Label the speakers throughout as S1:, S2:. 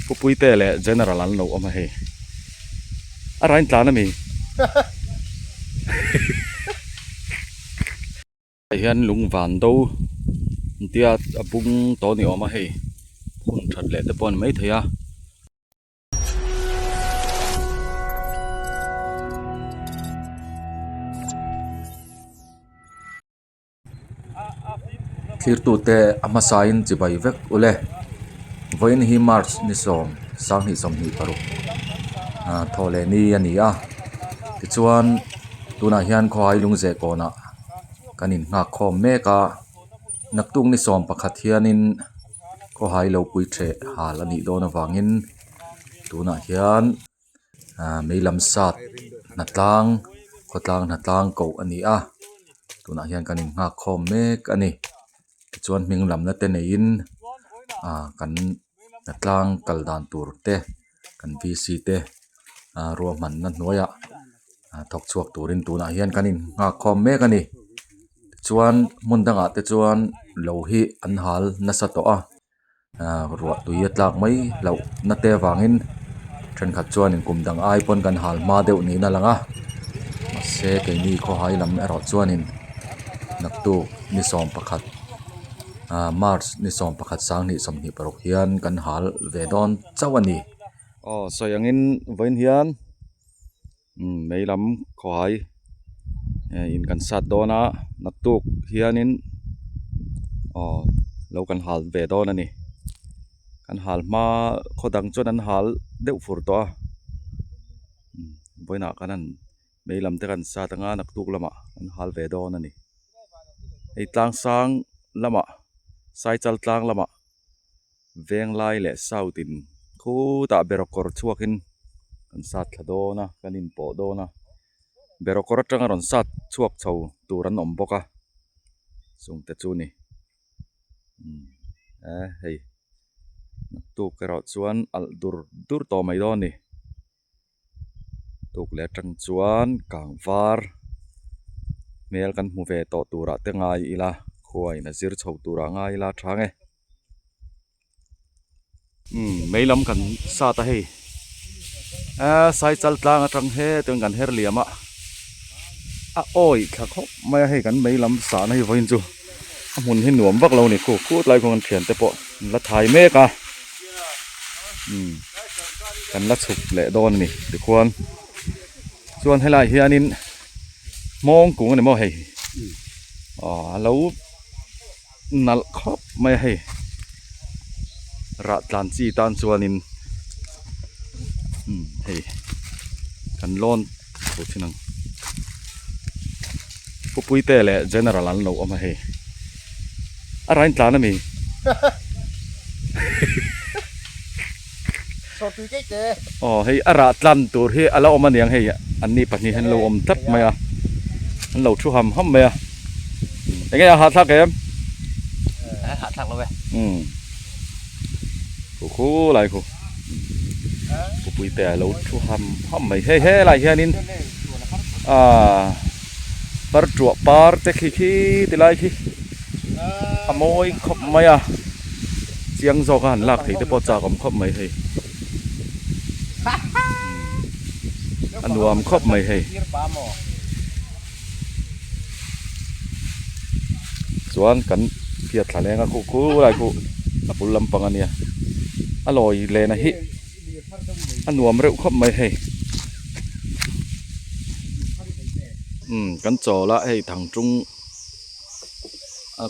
S1: ผู้ปุ้ยเตะแหละ general อันเราเอามาให้อะไรตานะมีเฮียนลุงหวานโตเตียบุ้งโตนี่เอามาให้พุ่นชัดแหละแต่ปอนไม่เถียคิดตัวเตะอามาสายน์จีบายเวกอุเล่วันฮีมาร์ชนิสอมสังหิสมหิปรุทอเลนี่ยันนี่ที่ชวนตัวน่าเฮียนคอยลุงเจโกนะกันนินงักคอมเมกานักตุงนิสอมประคัดเฮียนินก็หายเลวปุยเทหาลนี่โดนวังอินตัวน่าเฮียนไม่ลำสัตนัดลังก็ลังนัดลังกูอันนี้ตัวน่าเฮียนกันนินงักคอมเมกอันนี้ชวนมิงลำนัดเตนอินกันนัดลังกัลดานตูร์เตกันวีซีเตรวมมันนั่นน้อยทกชวกตูรินตัวน่าเฮียนกันนินงักคอมเมกอันนี้ชวนมุนดังอาเตชวนเหลวฮีอันฮัลนัสตอรัวตุยตลากไม่เหลวนัดเตวังอินฉันขัดชวนอินกุมดังไอปนกันฮัลมาเดวนี้นั่นละมาเสกนี่ข้อหายลำรอดชวนอินนักตูนิสอมประคัดมาร์ชนิสอมประคัดสังนิสมนิปรกเฮียนกันฮัลเวดอนเจ้าวันนี้สอยังอินเวนเฮียนไม่ลำข้อหายอินกันสัตว์โดนะนักตุกเฮียนินเรากันหาเวดอนั่นนี่กันหามาขดังจนนั้นหาเดือดฝุดตัวบ่อยนักกันนั้นไม่ลำแต่กันสัตว์งานนักตุกละมากันหาเวดอนั่นนี่ไอ้ต่างสังละมาใส่จัลต่างละมาเวียงไล่เละเศร้าตินคู่ตาเบรกกอร์ชัวกินกันสัตว์ขดนะกันอินโปโดนะเบรกกอร์จังรอนสัตว์ชวกเฉาตูรันอมบกส่งแต่จูนี่เฮ้ยตุกกระโดดชวนอัลดูร์ต่อไม่ดอนนี่ตุกเลี้ยจังชวนกางฟาร์เมลกันมูเวต่อตูระเตงไงอีละควายน่ะซิร์ชเอาตูระไงอีละทางไม่ล้ำกันซาตาเฮใส่จัลตางจังเฮตึงกันเฮร์เลียมโอ้ยข้าเขาไม่ให้กันไม่ล้ำสารให้ไว้จูมุนให้หนวมวักเราเนี่ยคู่ไล่ของกันเขียนแต่ปะละถ่ายเมฆกันละสุกเละโดนนี่เดี๋ยวควรส่วนให้ลายเฮียนินมองกุ้งเนี่ยมองให้แล้วนัลครบไม่ให้รัดตันจีตันส่วนนินให้กันล้นโคตรนังผู้ปุ้ยเตะแหละ general อันเราเอามาให้อะไรตานะมีให้อาราตันตัวให้เราเอามาเนียงให้อันนี้ปัจจุบันเราอมทับไหมอันเราชูหำไหมยังไงหาทักแกม
S2: หาทักเราไป
S1: คู่อะไรคู่ผู้ปุ้ยเตะเราชูหำไหมเฮ้อะไรเฮียนินปาร์จั่วปาร์เตขี้ติไลขี้ขโมยขบไหมเสียงโซกันลักให้แต่พอจากผมขบไหมให้อันรวมขบไหมให้ส่วนกันเพียรทะเลก็คู่อะไรคู่ปุลลำปังอันเนี้ยอร่อยเลยนะฮิอันรวมเร็วขบไหมให้กันจ่อละให้ทางจุง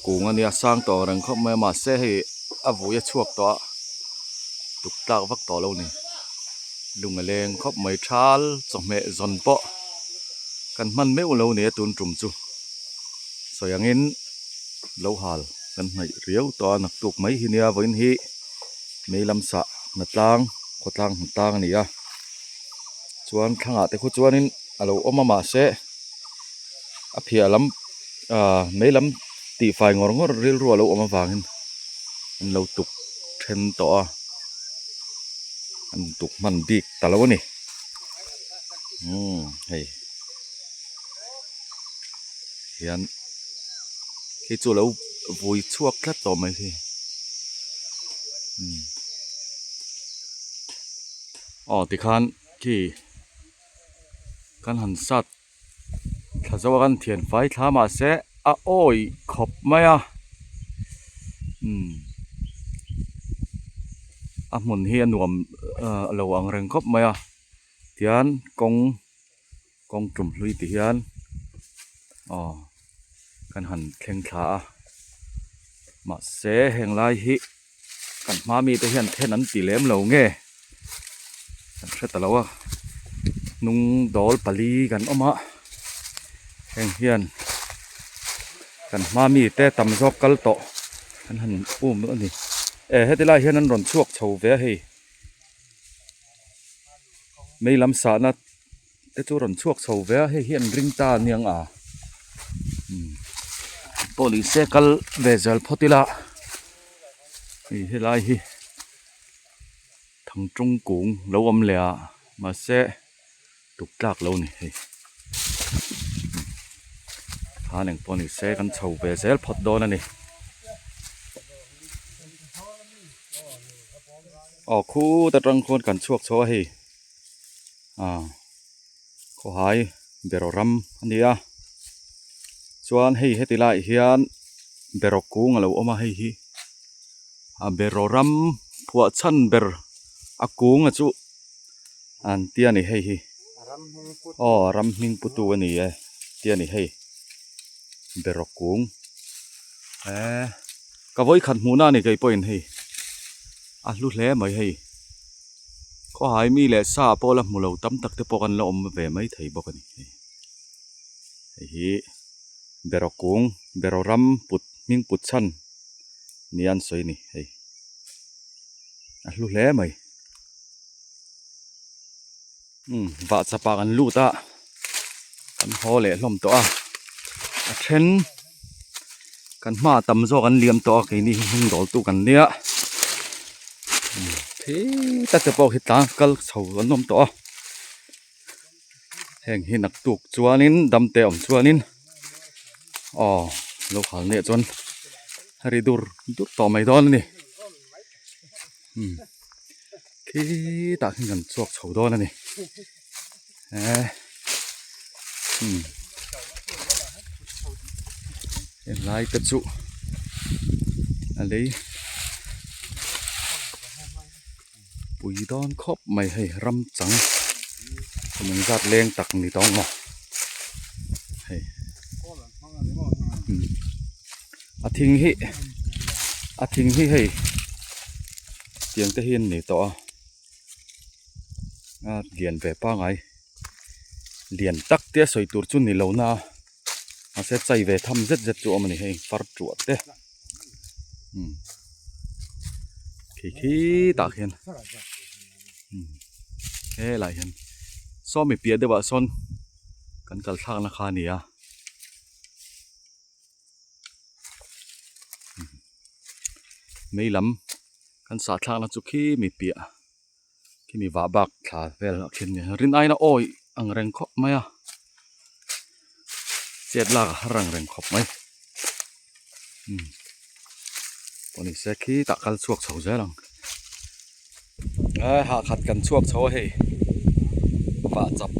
S1: กูงอันเนี้ยสร้างต่อรังขบไหมมาเสให้วุ้ยชวกต่อตุกตากวักต่อเราเนี่ยลุงเลงขบไม่ชาลสมัยจนเปาะกันมันไม่อุเราเนี่ยตุนจุ่มจูสอย่างนี้เราหาลกันไม่เรียวต่อนักตุกไม่หินยาวันฮีไม่ลำสะนัดตังขดตังตังนี่ชวนข้างอาแต่ขดชวนนี้เราเอามาเสเพียลำไม่ลำตีไฟงอร์เรียลรัวเราเอามาฟังเราตุกเทนต่ออันตุกมันดีแต่ละวันนี่เฮ้ยเฮียนที่จู่แล้ววุ้ยชวกแค่ต่อไหมที่ ติคันที่กันหันสัตว์ถ้าจะว่ากันเทียนไฟถามาเสโอ้ยขบไหมหมุนเฮียหนวมระวังแรงขบไหมเทียนกงจุ่มลุยเทียนกันหันเข่งขามาเสแห่งลายหิกันมามีแต่เห็นเท่นั้นตีเล็มเหล่าเงี้ยกันเสร็จแล้วว่านุ่งดอลปลีกันออกมาแห่งเฮียนกันมามีแต่ตำซอกกัลโตกันหันอุ้มอันนี้เฮ็ดได้เฮียนนั้นรอนชวกเฉาเวะให้ไม่ลำสานะแต่จู่รอนชวกเฉาเวะให้เฮียนริงตาเนียงPolisi kal vezal photila hi lai hi thang trung kung lo om le ma se tuk tlak lo ni hi haneng poni se kan chho vezal phot don ani khu ta tang khon kan chuak chaw hi kho hai beroram ania chuan hei heti lai hian berokung alo oma hei hi beroram phua chan ber akung chu an tia ni hei hi ram hing putu ani tia ni hei berokung ka voi khan hmuna ni kai point hei lu hle mai hei kho hai mi le sa pola mulo tam tak te pokan lo om ve mai thei bok ani hei hi berokung beroram put ming put chan nian soi ni hei lu hle mai va chapa kan lu ta kan ho le hlom to then kan ma tam zo kan liam to ke ni hung dol tu kan nia thi ta te pok hita kal chho kan nom to heng hi nak tuk chuanin damte om chuanin lo khal ne chon hari dur to mai don ni ki ta kan chuak chho don ani lai ta chu alei pui don khop mai hei ram chang mình giặt lên tặc ni tong mo hei thing hi hei tiếng te hian ni to lian ve pa ngai lian tak te soi tur chu ni lo na se chai ve tham zet chu amani hei far chuat te khi ta hian he lai hian so mi pia de ba son kan kal thang na kha ni mấy lắm kan sa thang na chu khi mi pia khi mi va bak thla vel khin rin ai na oi ang reng khop mai chet la reng khop mai poni se khi ta kal chuak chho ze lang ha khat kan chuak chho hei va chap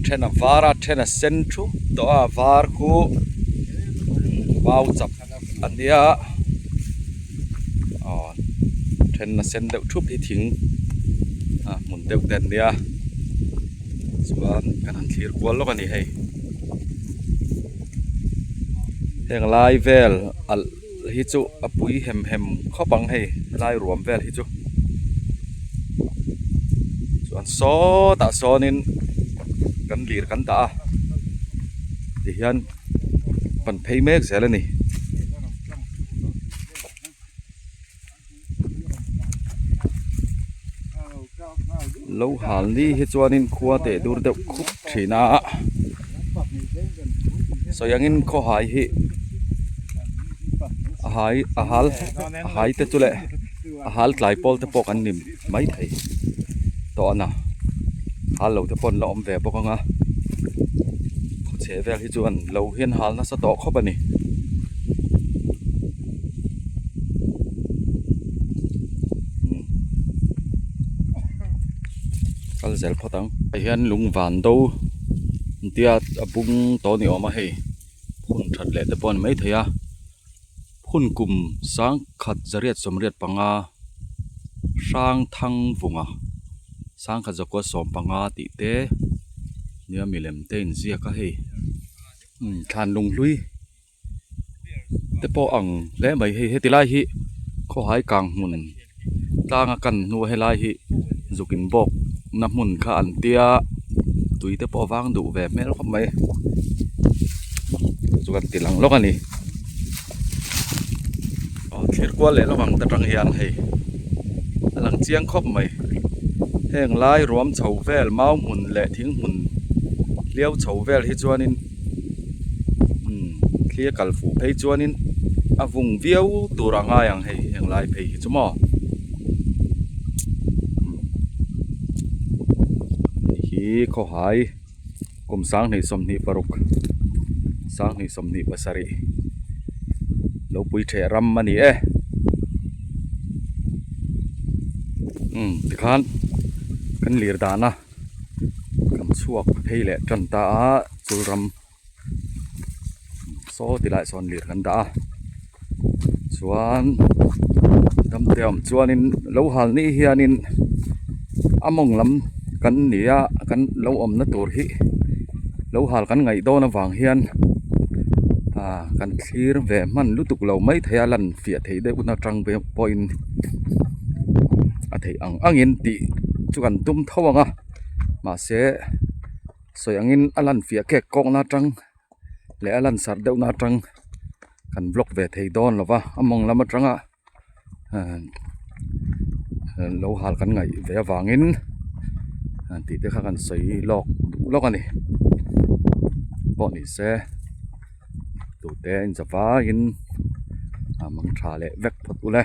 S1: thena vara thena centru to var khu vào chap ania thena sen deuh thup hi thing mun deuh den nia chuan kan han thlir kwal lok ani hei heng lai vel al hi chu apui hem khopang hei lai ruam vel hi chu chuan so ta sonin kan lir kan ta ti hian pan phei mek zel ani lâu hal ni hi chuanin khuwa te dur deuh khup thina soyangin kho hai hi a hai te chule a hal tlai pol te pok an nim mai thei to na hal lo te pon la om ve pok anga kho che vel hi chuan lo hian hal na sa to khop ani kal zel photang ai hian lung van do tia abung to ni oma hei phun that le te pon mai theya phun kum sang khat zariat somriat panga sang thang vunga sang kha zakwa som panga ti te nia milem te in zia ka hei than lung hlui te po ang le mai hei hetilai hi kho hai kang mun tanga kan nu helai hi zukin bok na mun kha an tia tui te po wang du ve mel khom mai zukan tilang lokani thir kwa le lawang ta tang hian hei alang chiang khop mai heng lai ruam chho vel mau mun le thing mun liao chho vel hi chuanin thlia kal fu phei chuanin avung viau turanga yang hei heng lai phei hi chumo hi kho hai kum sang nei som ni paruk sang nei som ni pasari lo pui the ram mani tikhan kan lir dana kam chuak phei le tan ta a chulram so tilai son lir kan da chuan dam team chuanin lo hal ni hianin among lam kan nia kan lo om na tur hi lo hal kan ngai do na wang hian kan thlir ve man lutuk lo mai thaya lan fia thei de una tang be point a thei angin ti chu kan tum thawanga ma se soyangin alan fia ke kok na tang le alan sar deuh na tang kan block ve thei don lova among lama tanga lo hal kan ngai ve wangin ti te kha kan soi lok ani bo ni se tu te in zawa in mang tha le vek phot ule